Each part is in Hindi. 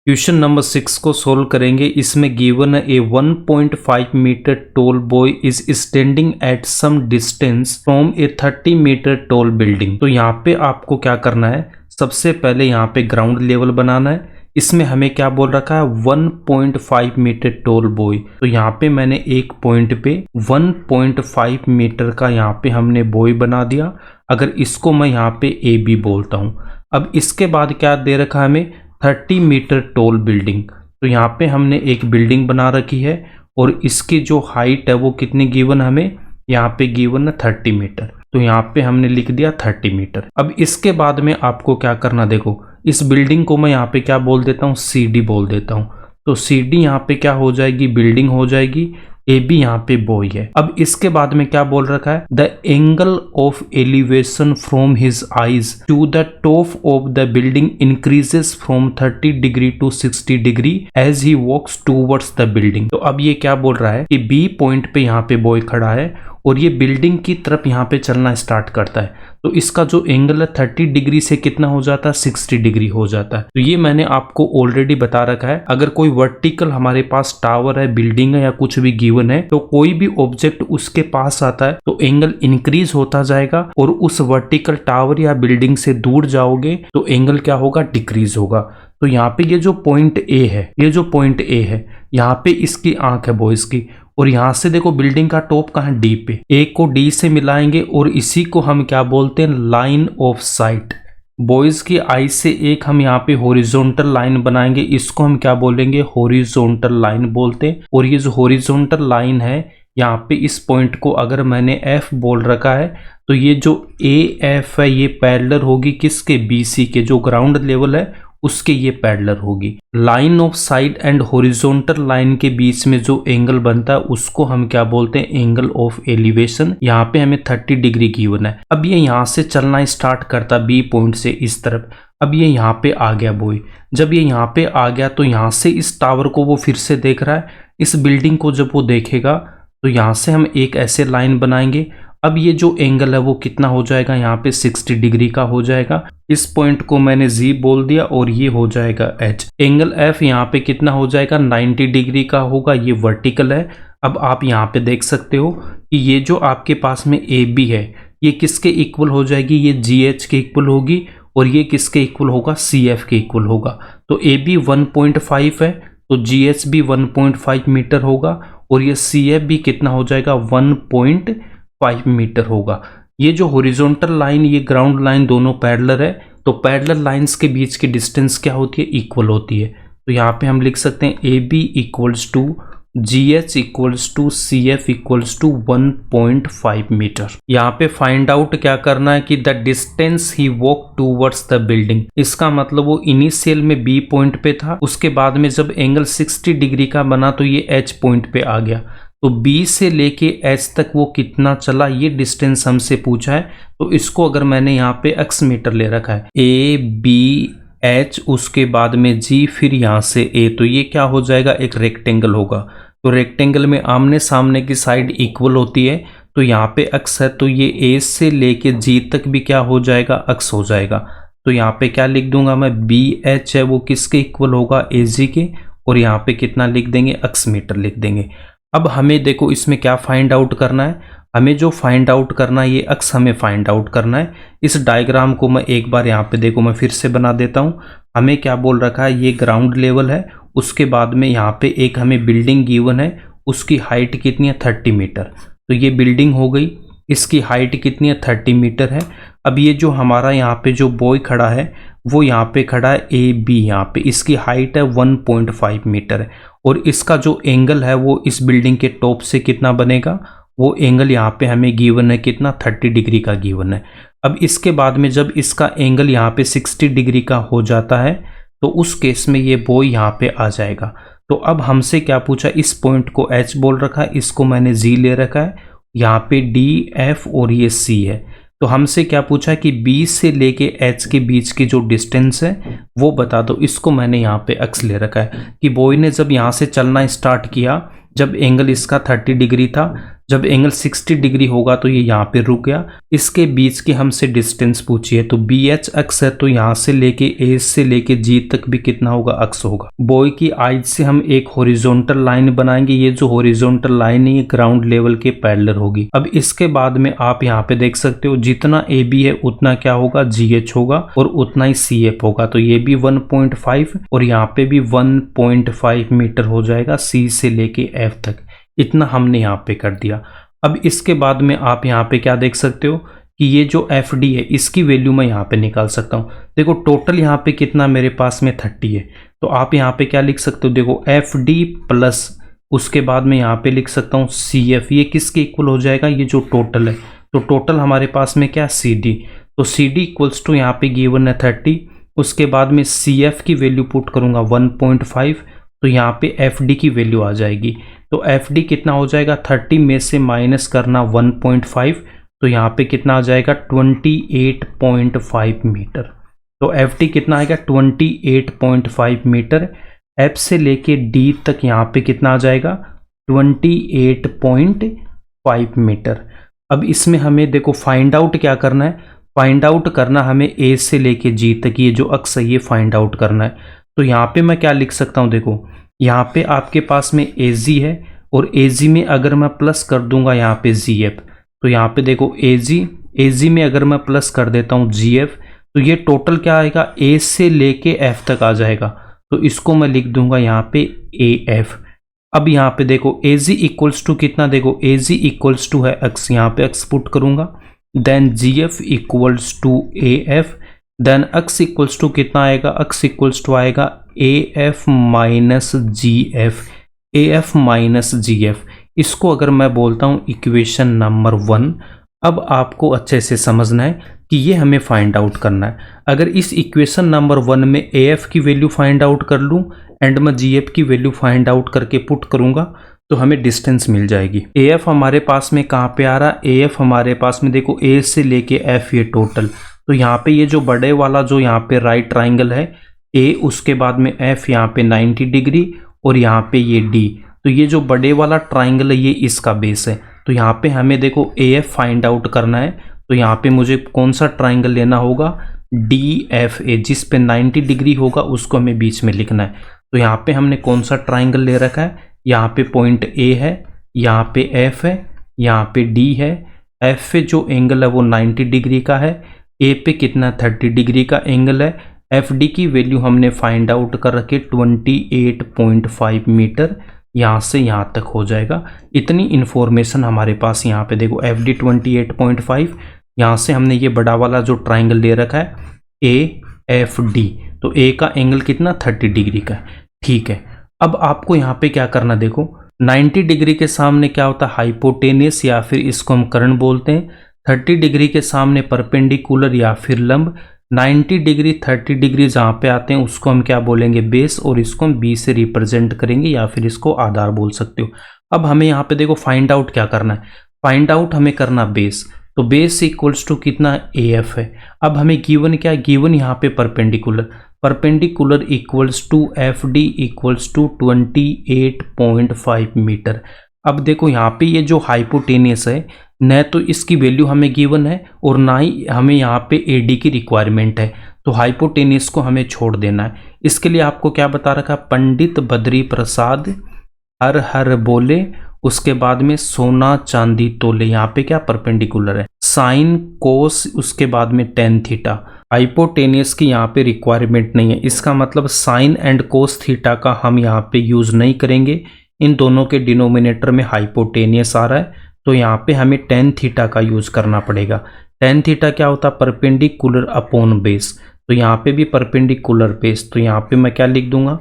क्वेश्चन नंबर 6 को सोल्व करेंगे। इसमें गिवन है a 1.5 metre tall boy is standing at some distance from a 30 metre tall building. तो यहाँ पे आपको क्या करना है, सबसे पहले यहाँ पे ग्राउंड लेवल बनाना है। इसमें हमें क्या बोल रखा है 1.5 मीटर टॉल बॉय। तो यहाँ पे मैंने एक पॉइंट पे 1.5 मीटर का यहाँ पे हमने बॉय बना दिया। अगर इसको मैं यहाँ पे ए बी बोलता हूँ। अब इसके बाद क्या दे रखा है हमें 30 मीटर टॉल बिल्डिंग। तो यहाँ पे हमने एक बिल्डिंग बना रखी है और इसकी जो हाइट है वो कितनी गिवन हमें यहाँ पे गिवन है 30 मीटर। तो यहाँ पे हमने लिख दिया 30 मीटर। अब इसके बाद में आपको क्या करना, देखो इस बिल्डिंग को मैं यहाँ पे क्या बोल देता हूँ, CD बोल देता हूँ। तो CD यहाँ पे क्या हो जाएगी, बिल्डिंग हो जाएगी। AB यहाँ पे बॉय है। अब इसके बाद में क्या बोल रखा है, the angle of elevation from his eyes to the top of the building increases from 30 degree to 60 degree as he walks towards the building. तो अब ये क्या बोल रहा है कि B पॉइंट पे यहाँ पे बॉय खड़ा है और ये बिल्डिंग की तरफ यहाँ पे चलना स्टार्ट करता है। तो इसका जो एंगल है 30 डिग्री से कितना हो जाता है, 60 डिग्री हो जाता है। तो ये मैंने आपको ऑलरेडी बता रखा है। अगर कोई वर्टिकल हमारे पास टावर है, बिल्डिंग है या कुछ भी गिवन है, तो कोई भी ऑब्जेक्ट उसके पास आता है तो एंगल इंक्रीज होता जाएगा और उस वर्टिकल टावर या बिल्डिंग से दूर जाओगे तो एंगल क्या होगा, डिक्रीज होगा। तो यहाँ पे ये जो पॉइंट ए है, ये जो पॉइंट ए है, यहाँ पे इसकी आंख है बॉयज की, और यहाँ से देखो बिल्डिंग का टॉप कहाँ, डी पे। ए को डी से मिलाएंगे और इसी को हम क्या बोलते हैं, लाइन ऑफ साइट। बॉयज की आई से एक हम यहाँ पे हॉरिजॉन्टल लाइन बनाएंगे, इसको हम क्या बोलेंगे, हॉरिजॉन्टल लाइन बोलते हैं। और ये जो हॉरिजॉन्टल लाइन है यहाँ पे, इस पॉइंट को अगर मैंने एफ बोल रखा है तो ये जो ए एफ है ये पैरेलल होगी किसके, BC के, जो ग्राउंड लेवल है उसके ये पैरेलल होगी। Line of side and horizontal line के बीच में जो एंगल बनता है उसको हम क्या बोलते हैं, एंगल ऑफ एलिवेशन। यहाँ पे हमें 30 डिग्री गिवन है। अब ये यहाँ से चलना स्टार्ट करता B पॉइंट से इस तरफ। अब ये यहाँ पे आ गया बॉय। जब ये यहाँ पे आ गया तो यहाँ से इस टावर को वो फिर से देख रहा है। इस बिल्डिंग को जब वो देखेगा तो यहाँ से हम एक ऐसे लाइन बनाएंगे। अब ये जो एंगल है वो कितना हो जाएगा, यहाँ पे 60 डिग्री का हो जाएगा। इस पॉइंट को मैंने G बोल दिया और ये हो जाएगा H। एंगल F यहाँ पे कितना हो जाएगा, 90 डिग्री का होगा, ये वर्टिकल है। अब आप यहाँ पे देख सकते हो कि ये जो आपके पास में AB है ये किसके इक्वल हो जाएगी, ये GH के इक्वल होगी और ये किसके इक्वल होगा, CF के इक्वल होगा। तो AB 1.5 है तो GH भी 1.5 मीटर होगा और ये CF भी कितना हो जाएगा, 1.5 मीटर होगा। ये जो हॉरिजॉन्टल लाइन, ये ग्राउंड लाइन, दोनों पैरेलल है। तो पैरेलल लाइंस के बीच की डिस्टेंस क्या होती है, इक्वल होती है। तो यहाँ पे हम लिख सकते हैं AB equals to GH equals to CF equals to 1.5 metre. यहाँ पे फाइंड आउट क्या करना है कि the distance he walk towards the building. इसका मतलब वो इनिशियल में B पॉइंट पे था, उसके बाद में जब एंगल 60 डिग्री का बना तो ये H पॉइंट पे आ गया। तो B से लेके H तक वो कितना चला, ये डिस्टेंस हमसे पूछा है। तो इसको अगर मैंने यहाँ पे x मीटर ले रखा है, A B H, उसके बाद में G, फिर यहाँ से A, तो ये क्या हो जाएगा, एक रेक्टेंगल होगा। तो रेक्टेंगल में आमने सामने की साइड इक्वल होती है। तो यहाँ पे x है तो ये A से लेके G तक भी क्या हो जाएगा, x हो जाएगा। तो यहाँ पे क्या लिख दूंगा मैं, BH है वो किसके इक्वल होगा, AG के, और यहाँ पे कितना लिख देंगे, x मीटर लिख देंगे। अब हमें देखो इसमें क्या फाइंड आउट करना है, हमें जो फाइंड आउट करना है ये x हमें फाइंड आउट करना है। इस डायग्राम को मैं एक बार यहाँ पे देखो मैं फिर से बना देता हूँ। हमें क्या बोल रखा है, ये ग्राउंड लेवल है, उसके बाद में यहाँ पे एक हमें बिल्डिंग गिवन है, उसकी हाइट कितनी है, 30 मीटर। तो ये बिल्डिंग हो गई, इसकी हाइट कितनी है, 30 मीटर है। अब ये जो हमारा यहाँ पे जो बॉय खड़ा है वो यहाँ पे खड़ा है AB, यहाँ पे इसकी हाइट है 1.5 मीटर है और इसका जो एंगल है वो इस बिल्डिंग के टॉप से कितना बनेगा, वो एंगल यहाँ पे हमें गिवन है कितना, 30 डिग्री का गिवन है। अब इसके बाद में जब इसका एंगल यहाँ पे 60 डिग्री का हो जाता है तो उस केस में ये बॉय यहाँ पे आ जाएगा। तो अब हमसे क्या पूछा, इस पॉइंट को H बोल रखा है, इसको मैंने G ले रखा है, यहाँ पे D F और ये C है। तो हमसे क्या पूछा कि B से लेके H के बीच की जो डिस्टेंस है वो बता दो। इसको मैंने यहाँ पे x ले रखा है कि बॉय ने जब यहाँ से चलना स्टार्ट किया, जब एंगल इसका 30 डिग्री था, जब एंगल 60 डिग्री होगा तो ये यहाँ पे रुक गया। इसके बीच की हमसे डिस्टेंस पूछी है, तो बी एच अक्स है, तो यहाँ से लेके ए से लेके जी तक भी कितना होगा, अक्स होगा। बॉय की आइज से हम एक हॉरिजॉन्टल लाइन बनाएंगे। ये जो हॉरिजॉन्टल लाइन है ये ग्राउंड लेवल के पैरेलल होगी। अब इसके बाद में आप यहाँ पे देख सकते हो जितना ए बी है उतना क्या होगा, जी एच होगा और उतना ही सी एफ होगा। तो ये भी 1.5 और यहाँ पे भी 1.5 मीटर हो जाएगा सी से लेके एफ तक। इतना हमने यहाँ पे कर दिया। अब इसके बाद में आप यहाँ पे क्या देख सकते हो कि ये जो एफ डी है इसकी वैल्यू मैं यहाँ पे निकाल सकता हूँ। देखो टोटल यहाँ पे कितना मेरे पास में 30 है, तो आप यहाँ पे क्या लिख सकते हो, देखो एफ डी प्लस उसके बाद में यहाँ पे लिख सकता हूँ सी एफ। ये किसके इक्वल हो जाएगा, ये जो टोटल है, तो टोटल हमारे पास में क्या सी डी, तो सी डी इक्वल्स टू यहाँ पे गिवन है 30। उसके बाद में सी एफ की वैल्यू पुट करूँगा 1.5, तो यहाँ पे एफ डी की वैल्यू आ जाएगी। तो एफ डी कितना हो जाएगा, 30 में से माइनस करना 1.5, तो यहाँ पे कितना आ जाएगा 28.5 मीटर। तो एफ डी कितना आएगा 28.5 मीटर। एफ से लेके डी तक यहाँ पे कितना आ जाएगा 28.5 मीटर। अब इसमें हमें देखो फाइंड आउट क्या करना है, फाइंड आउट करना हमें ए से लेके जी तक, ये जो अक्स है ये फाइंड आउट करना है। तो यहाँ पे मैं क्या लिख सकता हूँ, देखो यहाँ पे आपके पास में ए जी है और ए जी में अगर मैं प्लस कर दूंगा यहाँ पे जी एफ, तो यहाँ पे देखो ए जी में अगर मैं प्लस कर देता हूँ जी एफ, तो ये टोटल क्या आएगा, ए से लेके एफ तक आ जाएगा। तो इसको मैं लिख दूंगा यहाँ पे ए एफ। अब यहाँ पे देखो ए जी इक्वल्स टू कितना, देखो ए जी इक्वल्स टू है एक्स, यहाँ पे एक्स पुट करूंगा, then G F equals to A F, then X equals to कितना आएगा, एक्स इक्वल्स टू आएगा A F minus G F, A F minus G F. इसको अगर मैं बोलता हूँ इक्वेशन नंबर 1। अब आपको अच्छे से समझना है कि ये हमें फाइंड आउट करना है। अगर इस इक्वेशन नंबर 1 में ए एफ की वैल्यू फाइंड आउट कर लूँ एंड मैं जी एफ की वैल्यू फाइंड आउट करके पुट करूँगा तो हमें डिस्टेंस मिल जाएगी। ए एफ हमारे पास में कहाँ पे आ रहा है, ए एफ हमारे पास में देखो ए से लेके एफ ये टोटल, तो यहाँ पे ये जो बड़े वाला जो यहाँ पे राइट ट्राइंगल है ए, उसके बाद में एफ यहाँ पे 90 डिग्री और यहाँ पे ये डी, तो ये जो बड़े वाला ट्राइंगल है ये इसका बेस है। तो यहाँ पे हमें देखो ए एफ फाइंड आउट करना है, तो यहाँ पे मुझे कौन सा ट्राइंगल लेना होगा, डी एफ ए, जिस पे 90 डिग्री होगा उसको हमें बीच में लिखना है। तो यहाँ पे हमने कौन सा ट्राइंगल ले रखा है, यहाँ पे पॉइंट ए है, यहाँ पे एफ है, यहाँ पे डी है। एफ पे जो एंगल है वो 90 डिग्री का है, ए पे कितना 30 डिग्री का एंगल है। एफ डी की वैल्यू हमने फाइंड आउट कर रखी 28.5 मीटर, यहाँ से यहाँ तक हो जाएगा। इतनी इन्फॉर्मेशन हमारे पास यहाँ पे देखो एफ डी 28.5, यहाँ से हमने ये बड़ा वाला जो ट्राइंगल ले रखा है ए एफ डी, तो ए का एंगल कितना 30 डिग्री का है, ठीक है। अब आपको यहाँ पे क्या करना, देखो 90 डिग्री के सामने क्या होता है, हाइपोटेनियस या फिर इसको हम कर्ण बोलते हैं। 30 डिग्री के सामने परपेंडिकुलर या फिर लंब। 90 डिग्री 30 डिग्री जहाँ पे आते हैं उसको हम क्या बोलेंगे, बेस, और इसको हम बी से रिप्रेजेंट करेंगे या फिर इसको आधार बोल सकते हो। अब हमें यहाँ पे देखो फाइंड आउट क्या करना है, फाइंड आउट हमें करना बेस, तो बेस इक्वल्स टू कितना ए एफ है। अब हमें गिवन क्या है, गिवन यहाँ पे perpendicular, perpendicular equals to F D equals to 28.5 metre. अब देखो यहाँ पे ये जो हाइपोटेनियस है, न तो इसकी वैल्यू हमें गिवन है और ना ही हमें यहाँ पे ए डी की रिक्वायरमेंट है, तो हाइपोटेनियस को हमें छोड़ देना है। इसके लिए आपको क्या बता रखा, पंडित बद्री प्रसाद हर हर बोले, उसके बाद में सोना चांदी तोले, यहाँ पे क्या परपेंडिकुलर है, साइन कोस, उसके बाद में टेन थीटा। हाइपोटेनियस की यहाँ पे रिक्वायरमेंट नहीं है, इसका मतलब साइन एंड कोस थीटा का हम यहाँ पे यूज नहीं करेंगे। इन दोनों के डिनोमिनेटर में हाइपोटेनियस आ रहा है, तो यहाँ पे हमें टेन थीटा का यूज करना पड़ेगा। टेन थीटा क्या होता है, परपेंडिकुलर अपॉन बेस, तो यहाँ पे भी परपेंडिकुलर बेस, तो यहाँ पे मैं क्या लिख दूंगा,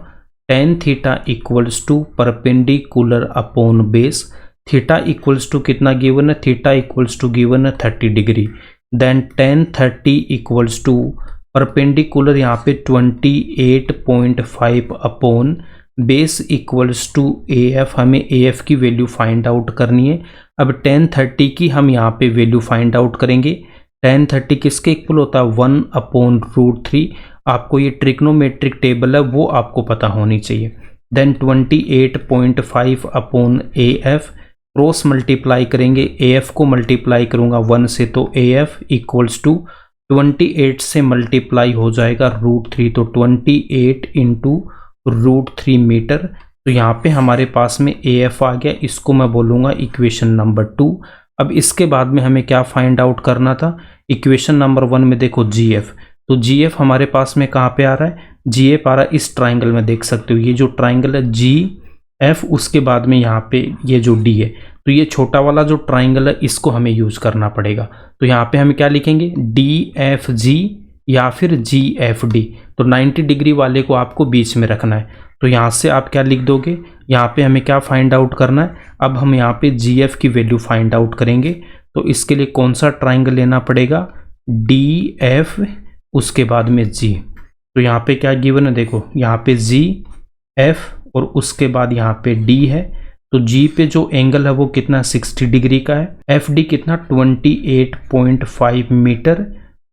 tan theta equals to perpendicular upon base. Theta equals to कितना गिवन है, थीटा इक्वल्स टू गिवन है 30 degree, then tan 30 equals to perpendicular यहाँ पे 28.5 upon base equals to A F. हमें ए एफ की वैल्यू फाइंड आउट करनी है। अब टेन 30 की हम यहाँ पे वैल्यू फाइंड आउट करेंगे। टेन 30 किसके इक्वल होता है, 1/√3। आपको ये ट्रिग्नोमेट्रिक टेबल है वो आपको पता होनी चाहिए। Then 28.5 upon A F, cross multiply करेंगे, AF को मल्टीप्लाई करूँगा 1 से तो AF इक्वल्स टू 28 से मल्टीप्लाई हो जाएगा √3, तो 28 इंटू √3 मीटर। तो यहाँ पे हमारे पास में AF आ गया, इसको मैं बोलूँगा इक्वेशन नंबर 2। अब इसके बाद में हमें क्या फाइंड आउट करना था, इक्वेशन नंबर 1 में देखो GF, तो GF हमारे पास में कहाँ पे आ रहा है, GF आ रहा है इस ट्राइंगल में, देख सकते हो ये जो ट्राइंगल है GF, उसके बाद में यहाँ पे ये जो D है, तो ये छोटा वाला जो ट्राइंगल है इसको हमें यूज करना पड़ेगा। तो यहाँ पे हम क्या लिखेंगे, DFG या फिर GFD, तो 90 डिग्री वाले को आपको बीच में रखना है। तो यहाँ से आप क्या लिख दोगे, यहाँ पे हमें क्या फाइंड आउट करना है, अब हम यहाँ पे GF की वैल्यू फाइंड आउट करेंगे। तो इसके लिए कौन सा ट्राइंगल लेना पड़ेगा, DF उसके बाद में G। तो यहाँ पे क्या गिवन है, देखो यहाँ पे GF और उसके बाद यहाँ पे D है, तो G पे जो एंगल है वो कितना 60 डिग्री का है, FD कितना 28.5 मीटर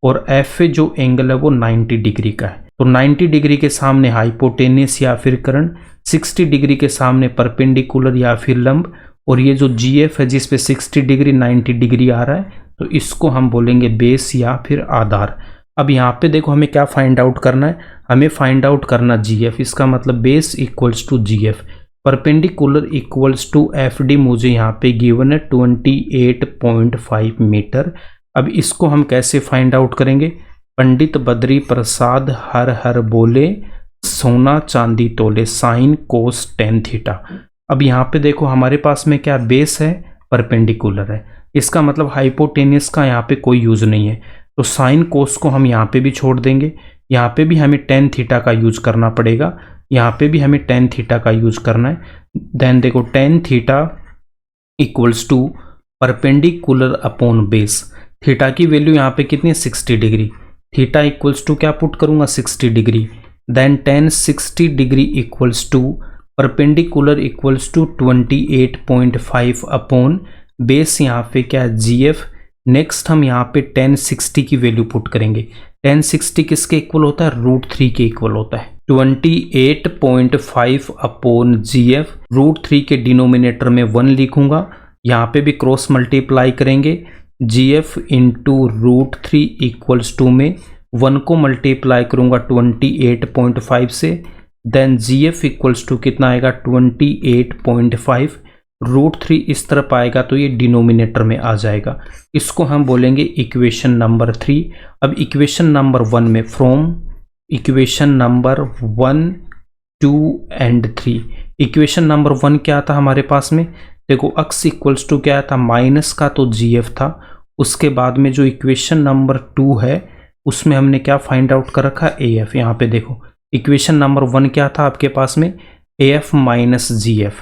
और F पे जो एंगल है वो 90 डिग्री का है। तो 90 डिग्री के सामने हाइपोटेनियस या फिर करंट, 60 डिग्री के सामने परपेंडिकुलर या फिर लंब, और ये जो GF है जिस पे 60 डिग्री 90 डिग्री आ रहा है, तो इसको हम बोलेंगे बेस या फिर आधार। अब यहाँ पे देखो हमें क्या फाइंड आउट करना है, हमें फाइंड आउट करना GF, इसका मतलब base equals to GF, perpendicular equals to FD, मुझे यहाँ पे गिवन है 28.5 मीटर। अब इसको हम कैसे फाइंड आउट करेंगे, पंडित बद्री प्रसाद हर हर बोले, सोना चांदी तोले, साइन कोस टेन थीटा। अब यहाँ पे देखो हमारे पास में क्या बेस है, परपेंडिकुलर है, इसका मतलब हाइपोटेनियस का यहाँ पे कोई यूज नहीं है, तो साइन कोस को हम यहाँ पे भी छोड़ देंगे, यहाँ पे भी हमें टेन थीटा का यूज करना पड़ेगा, यहाँ पे भी हमें टेन थीटा का यूज करना है। देन देखो tan theta equals to perpendicular upon base, theta की वैल्यू यहाँ पे कितनी है 60 डिग्री, थीटा इक्वल्स टू क्या पुट करूंगा 60 degree, then tan 60 degree equals to perpendicular equals to 28.5 upon base, यहाँ पे क्या GF। नेक्स्ट हम यहाँ पे 1060 की वैल्यू पुट करेंगे, 1060 किसके इक्वल होता है, √3 के इक्वल होता है, 28.5 अपॉन GF, √3 के डिनोमिनेटर में 1 लिखूंगा, यहाँ पे भी क्रॉस मल्टीप्लाई करेंगे, GF इंटू √3 इक्वल्स टू में 1 को मल्टीप्लाई करूंगा 28.5 से, देन GF इक्वल्स टू कितना आएगा 28.5, √3 इस तरफ आएगा तो ये डिनोमिनेटर में आ जाएगा, इसको हम बोलेंगे इक्वेशन नंबर 3। अब इक्वेशन नंबर 1 में from equation number 1, 2 and 3, equation number 1 क्या था हमारे पास में, देखो अक्स इक्वल्स टू क्या था, माइनस का तो GF था, उसके बाद में जो इक्वेशन नंबर 2 है उसमें हमने क्या फाइंड आउट कर रखा है, AF। यहाँ पे देखो इक्वेशन नंबर 1 क्या था आपके पास में, AF माइनस GF,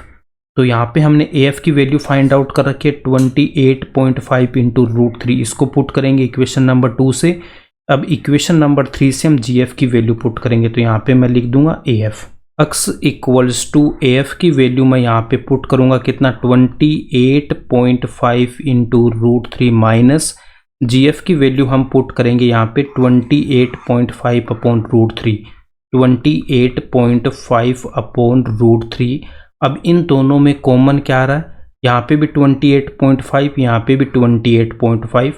तो यहाँ पे हमने AF की वैल्यू फाइंड आउट कर रखी है 28.5 इंटू √3, इसको पुट करेंगे इक्वेशन नंबर 2 से। अब इक्वेशन नंबर 3 से हम GF की वैल्यू पुट करेंगे, तो यहाँ पे मैं लिख दूंगा AF, x equals to AF की वैल्यू मैं यहाँ पे पुट करूंगा कितना 28.5 इंटू √3 माइनस GF की वैल्यू हम पुट करेंगे यहाँ पे 28.5 अपॉन √3, 28.5 अपॉन √3। अब इन दोनों में कॉमन क्या आ रहा है, यहाँ पे भी 28.5, यहाँ पे भी 28.5,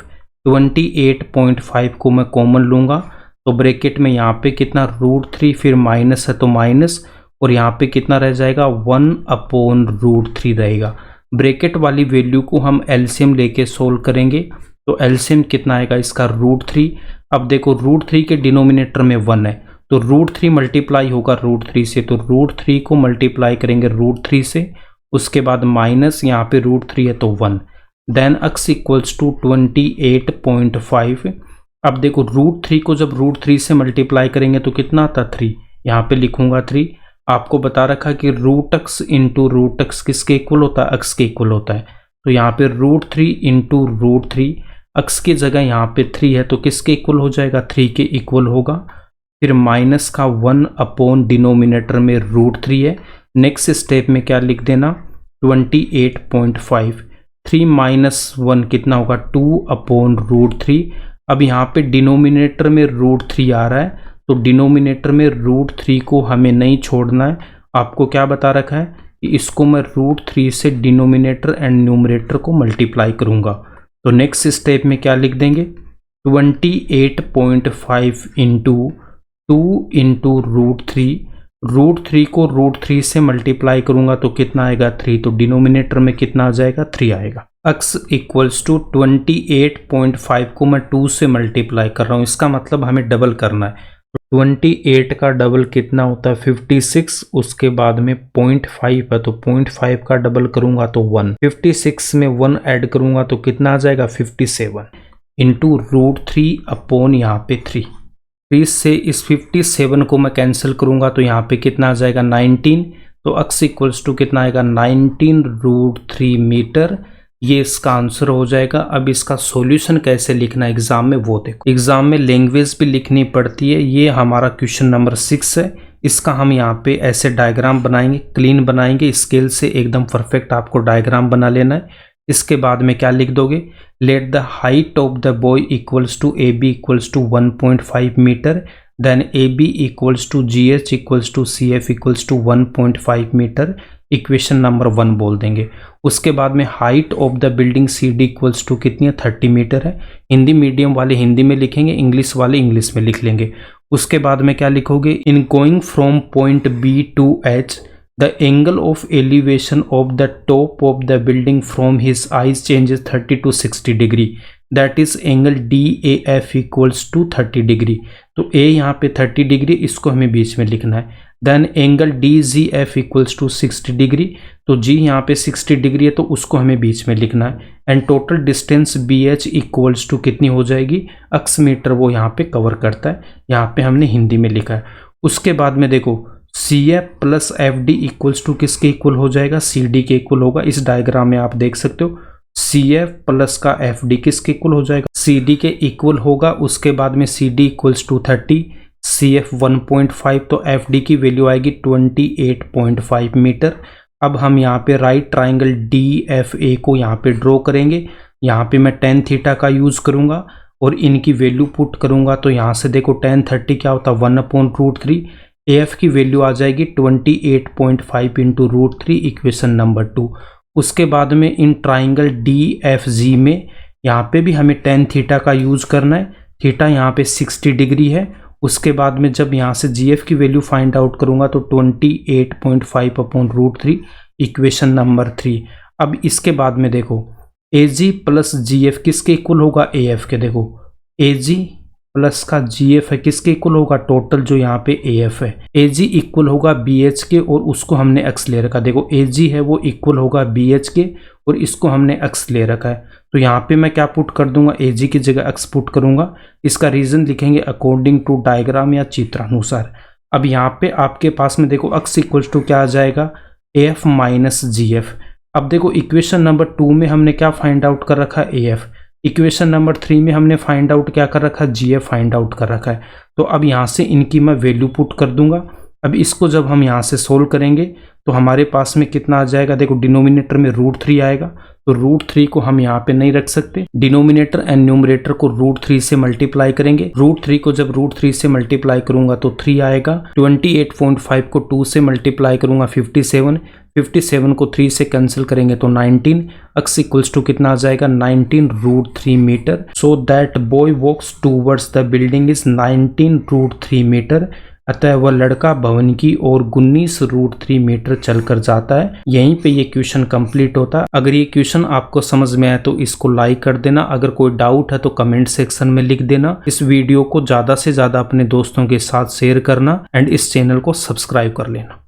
28.5 को मैं कॉमन लूँगा तो ब्रैकेट में यहाँ पे कितना √3, फिर माइनस है तो माइनस, और यहाँ पे कितना रह जाएगा 1 अपॉन √3 रहेगा। ब्रैकेट वाली वैल्यू को हम एलसीएम लेके सोल्व करेंगे, तो एलसीएम कितना आएगा इसका √3। अब देखो √3 के डिनोमिनेटर में 1 है, तो √3 मल्टीप्लाई होगा √3 से, तो √3 को मल्टीप्लाई करेंगे √3 से, उसके बाद माइनस यहाँ पे √3 है तो 1, देन x इक्वल्स टू 28.5। अब देखो √3 को जब √3 से मल्टीप्लाई करेंगे तो कितना आता 3, यहाँ पे लिखूंगा 3। आपको बता रखा कि √x इंटू √x किसके इक्वल होता है, x के इक्वल होता है, तो यहाँ पे √3 इंटू √3, x की जगह यहाँ पे 3 है तो किसके इक्वल हो जाएगा 3 के इक्वल होगा, फिर माइनस का 1 अपॉन डिनोमिनेटर में √3 है। नेक्स्ट स्टेप में क्या लिख देना 28.5, 3 माइनस 1 कितना होगा 2 अपॉन √3। अब यहाँ पे डिनोमिनेटर में √3 आ रहा है तो डिनोमिनेटर में √3 को हमें नहीं छोड़ना है, आपको क्या बता रखा है कि इसको मैं √3 से डिनोमिनेटर एंड न्यूमरेटर को मल्टीप्लाई करूंगा। तो नेक्स्ट स्टेप में क्या लिख देंगे, 28.5 इंटू 2 इंटू √3 को √3 से मल्टीप्लाई करूंगा तो कितना आएगा 3, तो डिनोमिनेटर में कितना आ जाएगा 3 आएगा। x इक्वल्स टू 28.5 को मैं 2 से मल्टीप्लाई कर रहा हूँ, इसका मतलब हमें डबल करना है। 28 का डबल कितना होता है 56, उसके बाद में 0.5 है तो 0.5 का डबल करूंगा तो 1, 56 में 1 ऐड करूंगा तो कितना आ जाएगा 57 इंटू √3 अपॉन यहाँ पे 3 से इस 57 को मैं कैंसिल करूंगा तो यहाँ पे कितना आ जाएगा 19, तो x इक्वल्स टू कितना आएगा 19√3 मीटर। ये इसका आंसर हो जाएगा। अब इसका सॉल्यूशन कैसे लिखना है एग्जाम में वो देखो। एग्जाम में लैंग्वेज भी लिखनी पड़ती है। ये हमारा क्वेश्चन नंबर 6 है। इसका हम यहाँ पे ऐसे डायग्राम बनाएंगे, क्लीन बनाएंगे, स्केल से एकदम परफेक्ट आपको डायग्राम बना लेना है। इसके बाद में क्या लिख दोगे, let the height of the boy equals to A B equals to 1.5 metre, then A B equals to G H equals to C F equals to 1.5 metre. Equation number 1 बोल देंगे। उसके बाद में height of the building C D equals to कितनी है 30 मीटर है। हिंदी मीडियम वाले हिंदी में लिखेंगे, इंग्लिश वाले इंग्लिश में लिख लेंगे। उसके बाद में क्या लिखोगे, in going from point B to H the angle of elevation of the top of the building from his eyes changes 30 to 60 degree, that is angle D A F equals to 30 degree. तो ए यहाँ पे 30 डिग्री, इसको हमें बीच में लिखना है। Then angle D G F equals to 60 degree, तो जी यहाँ पे 60 डिग्री है तो उसको हमें बीच में लिखना है। And total distance B H equals to कितनी हो जाएगी, x मीटर वो यहाँ पे कवर करता है, यहाँ पे हमने हिंदी में लिखा है। उसके बाद में देखो C F plus F D equals to किसके इक्वल हो जाएगा, सी डी के इक्वल होगा। इस डायग्राम में आप देख सकते हो सी एफ प्लस का एफ डी किसके इक्वल हो जाएगा, सी डी के इक्वल होगा। उसके बाद में C D equals to 30, C F 1.5, तो एफ डी की वैल्यू आएगी 28.5 मीटर। अब हम यहाँ पे right triangle D F A को यहाँ पे ड्रॉ करेंगे। यहाँ पे मैं tan थीटा का यूज करूंगा और इनकी वैल्यू पुट करूंगा। तो यहाँ से देखो tan 30 क्या होता है 1/√3, AF की वैल्यू आ जाएगी 28.5 इंटू √3, इक्वेशन नंबर 2। उसके बाद में इन ट्राइंगल DFG में यहाँ पे भी हमें tan थीटा का यूज करना है। थीटा यहाँ पे 60 डिग्री है। उसके बाद में जब यहाँ से GF की वैल्यू फाइंड आउट करूंगा तो 28.5/√3, इक्वेशन नंबर 3। अब इसके बाद में देखो AG प्लस GF किसके इक्वल होगा, AF के। देखो AG प्लस का GF है किसके इक्वल होगा, टोटल जो यहाँ पे AF है। AG इक्वल होगा BH के और उसको हमने x ले रखा। देखो AG है वो इक्वल होगा BH के और इसको हमने x ले रखा है। तो यहाँ पे मैं क्या पुट कर दूंगा, AG की जगह x पुट करूंगा। इसका रीजन लिखेंगे अकॉर्डिंग टू डायग्राम या चित्रानुसार। अब यहाँ पे आपके पास में देखो x इक्वल्स टू क्या आ जाएगा, AF माइनस GF। अब देखो इक्वेशन नंबर 2 में हमने क्या फाइंड आउट कर रखा है, AF। इक्वेशन नंबर 3 में हमने फाइंड आउट क्या कर रखा है, GF फाइंड आउट कर रखा है। तो अब यहाँ से इनकी मैं वैल्यू पुट कर दूंगा। अब इसको जब हम यहाँ से सोल्व करेंगे तो हमारे पास में कितना आ जाएगा, देखो डिनोमिनेटर में √3 आएगा तो √3 को हम यहाँ पे नहीं रख सकते। डिनोमिनेटर एंड न्यूमरेटर को √3 से मल्टीप्लाई करेंगे। √3 को जब √3 से मल्टीप्लाई करूंगा तो 3 आएगा। 28.5 को 2 से मल्टीप्लाई करूंगा 57 को 3 से कैंसिल करेंगे तो 19। x इक्वल्स टू कितना आ जाएगा 19√3 metre. So that boy walks towards the building is 19√3 metre. अतः वह लड़का भवन की ओर 19√3 मीटर चलकर जाता है। यहीं पे ये क्वेश्चन कंप्लीट होता है। अगर ये क्वेश्चन आपको समझ में आए तो इसको लाइक कर देना। अगर कोई डाउट है तो कमेंट सेक्शन में लिख देना। इस वीडियो को ज्यादा से ज्यादा अपने दोस्तों के साथ शेयर करना एंड इस चैनल को सब्सक्राइब कर लेना।